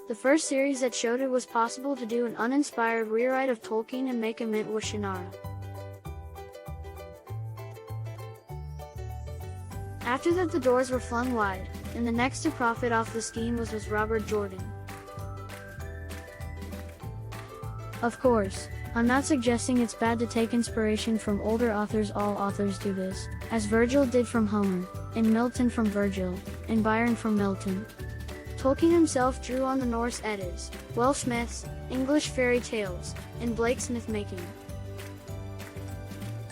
The first series that showed it was possible to do an uninspired rewrite of Tolkien and make a mint was Shannara. After that, the doors were flung wide, and the next to profit off the scheme was Robert Jordan. Of course, I'm not suggesting it's bad to take inspiration from older authors. All authors do this, as Virgil did from Homer, and Milton from Virgil, and Byron from Milton. Tolkien himself drew on the Norse Eddas, Welsh myths, English fairy tales, and Blake's myth-making.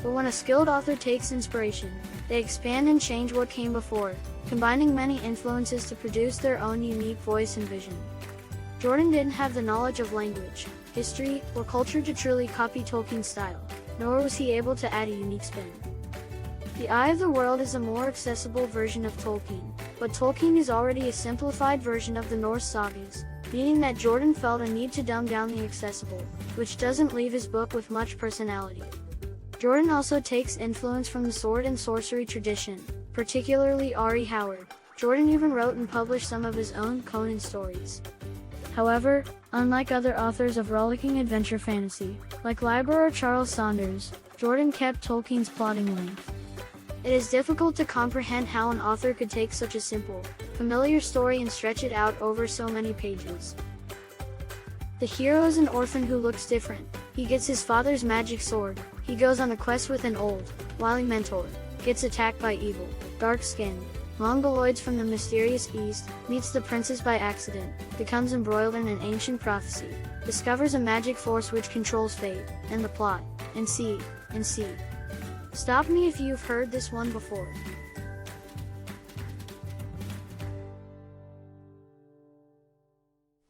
But when a skilled author takes inspiration, they expand and change what came before, combining many influences to produce their own unique voice and vision. Jordan didn't have the knowledge of language, history, or culture to truly copy Tolkien's style, nor was he able to add a unique spin. The Eye of the World is a more accessible version of Tolkien, but Tolkien is already a simplified version of the Norse sagas, meaning that Jordan felt a need to dumb down the accessible, which doesn't leave his book with much personality. Jordan also takes influence from the sword and sorcery tradition, particularly R.E. Howard. Jordan even wrote and published some of his own Conan stories. However, unlike other authors of rollicking adventure fantasy, like Lieber or Charles Saunders, Jordan kept Tolkien's plotting length. It is difficult to comprehend how an author could take such a simple, familiar story and stretch it out over so many pages. The hero is an orphan who looks different. He gets his father's magic sword. He goes on a quest with an old, wily mentor, gets attacked by evil, dark-skinned Mongoloids from the mysterious East, meets the princess by accident, becomes embroiled in an ancient prophecy, discovers a magic force which controls fate, and the plot, and see. Stop me if you've heard this one before.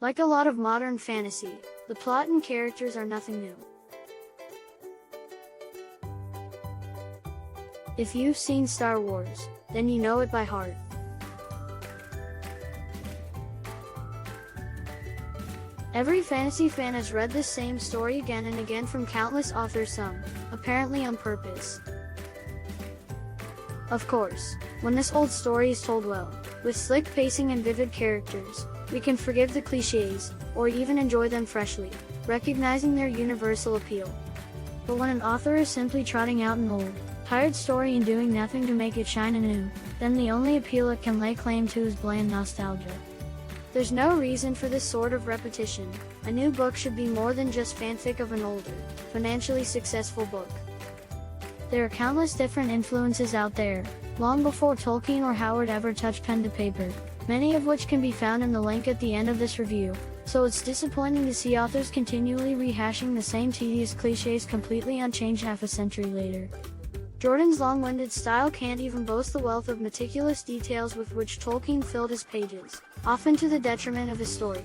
Like a lot of modern fantasy, the plot and characters are nothing new. If you've seen Star Wars, then you know it by heart. Every fantasy fan has read this same story again and again from countless authors, some, apparently on purpose. Of course, when this old story is told well, with slick pacing and vivid characters, we can forgive the cliches, or even enjoy them freshly, recognizing their universal appeal. But when an author is simply trotting out an old, tired story and doing nothing to make it shine anew, then the only appeal it can lay claim to is bland nostalgia. There's no reason for this sort of repetition. A new book should be more than just fanfic of an older, financially successful book. There are countless different influences out there, long before Tolkien or Howard ever touched pen to paper, many of which can be found in the link at the end of this review, so it's disappointing to see authors continually rehashing the same tedious cliches completely unchanged half a century later. Jordan's long-winded style can't even boast the wealth of meticulous details with which Tolkien filled his pages, often to the detriment of his story.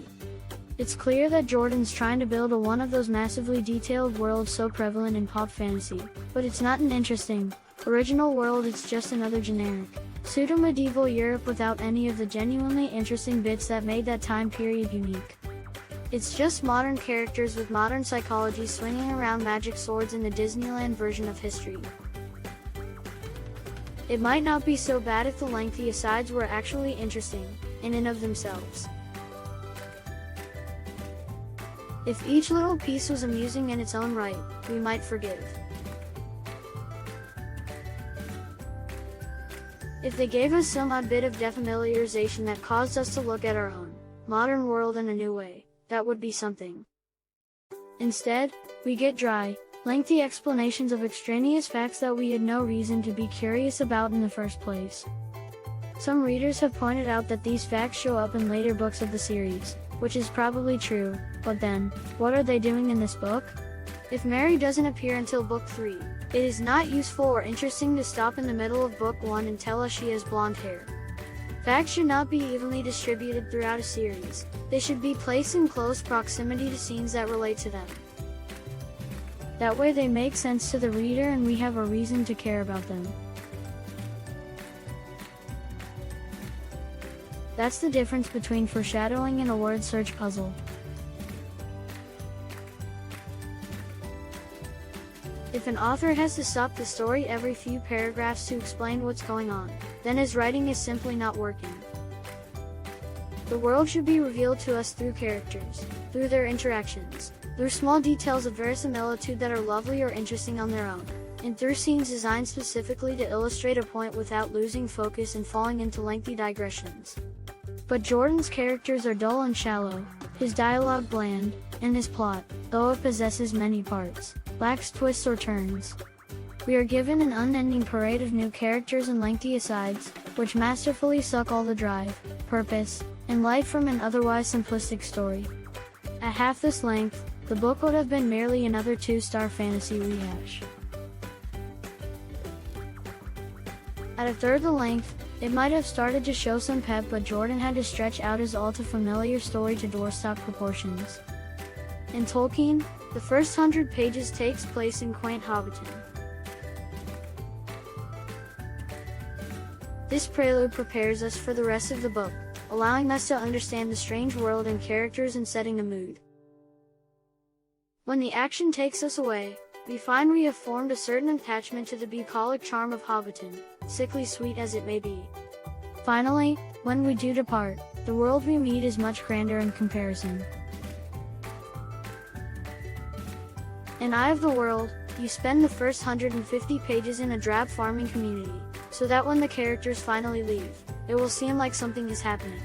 It's clear that Jordan's trying to build one of those massively detailed worlds so prevalent in pop fantasy, but it's not an interesting, original world. It's just another generic, pseudo-medieval Europe without any of the genuinely interesting bits that made that time period unique. It's just modern characters with modern psychology swinging around magic swords in the Disneyland version of history. It might not be so bad if the lengthy asides were actually interesting, in and of themselves. If each little piece was amusing in its own right, we might forgive. If they gave us some odd bit of defamiliarization that caused us to look at our own modern world in a new way, that would be something. Instead, we get dry, lengthy explanations of extraneous facts that we had no reason to be curious about in the first place. Some readers have pointed out that these facts show up in later books of the series, which is probably true, but then, what are they doing in this book? If Mary doesn't appear until book 3, it is not useful or interesting to stop in the middle of book 1 and tell us she has blonde hair. Facts should not be evenly distributed throughout a series. They should be placed in close proximity to scenes that relate to them. That way they make sense to the reader and we have a reason to care about them. That's the difference between foreshadowing and a word search puzzle. If an author has to stop the story every few paragraphs to explain what's going on, then his writing is simply not working. The world should be revealed to us through characters, through their interactions, through small details of verisimilitude that are lovely or interesting on their own, and through scenes designed specifically to illustrate a point without losing focus and falling into lengthy digressions. But Jordan's characters are dull and shallow, his dialogue bland, and his plot, though it possesses many parts, lacks twists or turns. We are given an unending parade of new characters and lengthy asides, which masterfully suck all the drive, purpose, and life from an otherwise simplistic story. At half this length, the book would have been merely another 2-star fantasy rehash. At a third the length, it might have started to show some pep, but Jordan had to stretch out his all-too-familiar story to doorstop proportions. In Tolkien, the first 100 pages takes place in quaint Hobbiton. This prelude prepares us for the rest of the book, allowing us to understand the strange world and characters and setting the mood. When the action takes us away, we find we have formed a certain attachment to the bucolic charm of Hobbiton, sickly sweet as it may be. Finally, when we do depart, the world we meet is much grander in comparison. In Eye of the World, you spend the first 150 pages in a drab farming community, so that when the characters finally leave, it will seem like something is happening.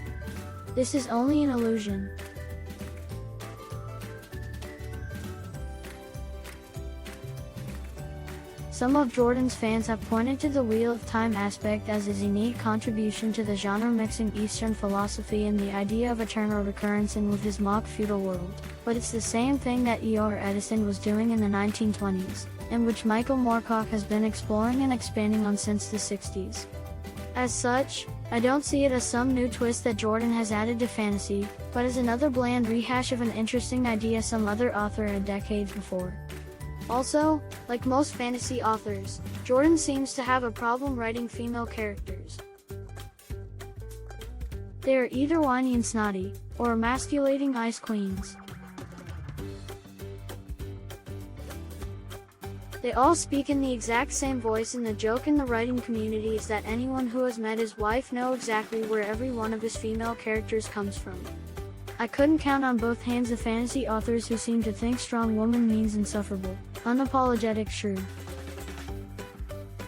This is only an illusion. Some of Jordan's fans have pointed to the Wheel of Time aspect as his unique contribution to the genre, mixing Eastern philosophy and the idea of eternal recurrence in with his mock feudal world. But it's the same thing that E.R. Edison was doing in the 1920s, and which Michael Moorcock has been exploring and expanding on since the 60s. As such, I don't see it as some new twist that Jordan has added to fantasy, but as another bland rehash of an interesting idea some other author had decades before. Also, like most fantasy authors, Jordan seems to have a problem writing female characters. They are either whiny and snotty, or emasculating ice queens. They all speak in the exact same voice, and the joke in the writing community is that anyone who has met his wife knows exactly where every one of his female characters comes from. I couldn't count on both hands the fantasy authors who seem to think strong woman means insufferable, unapologetic shrew.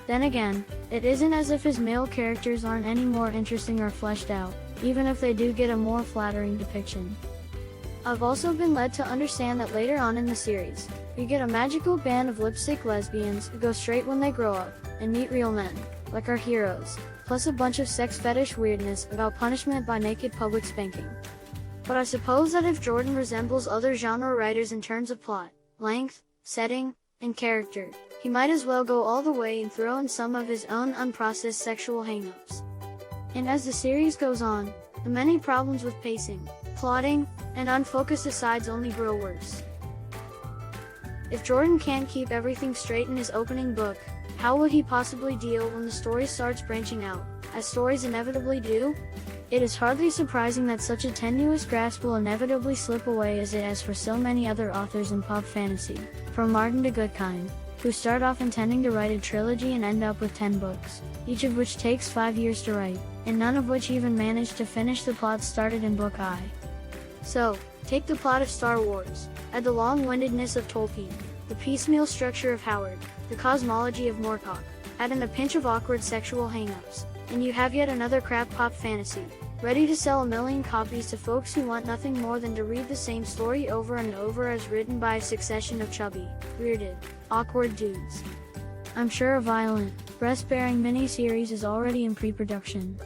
Then again, it isn't as if his male characters aren't any more interesting or fleshed out, even if they do get a more flattering depiction. I've also been led to understand that later on in the series, we get a magical band of lipstick lesbians who go straight when they grow up, and meet real men, like our heroes, plus a bunch of sex fetish weirdness about punishment by naked public spanking. But I suppose that if Jordan resembles other genre writers in terms of plot, length, setting, and character, he might as well go all the way and throw in some of his own unprocessed sexual hang-ups. And as the series goes on, the many problems with pacing, plotting, and unfocused asides only grow worse. If Jordan can't keep everything straight in his opening book, how would he possibly deal when the story starts branching out, as stories inevitably do? It is hardly surprising that such a tenuous grasp will inevitably slip away, as it has for so many other authors in pop fantasy, from Martin to Goodkind, who start off intending to write a trilogy and end up with 10 books, each of which takes 5 years to write, and none of which even manage to finish the plot started in Book I. So, take the plot of Star Wars, add the long-windedness of Tolkien, the piecemeal structure of Howard, the cosmology of Moorcock, add in a pinch of awkward sexual hang-ups, and you have yet another crap pop fantasy, ready to sell 1 million copies to folks who want nothing more than to read the same story over and over as written by a succession of chubby, bearded, awkward dudes. I'm sure a violent, breast-bearing mini-series is already in pre-production.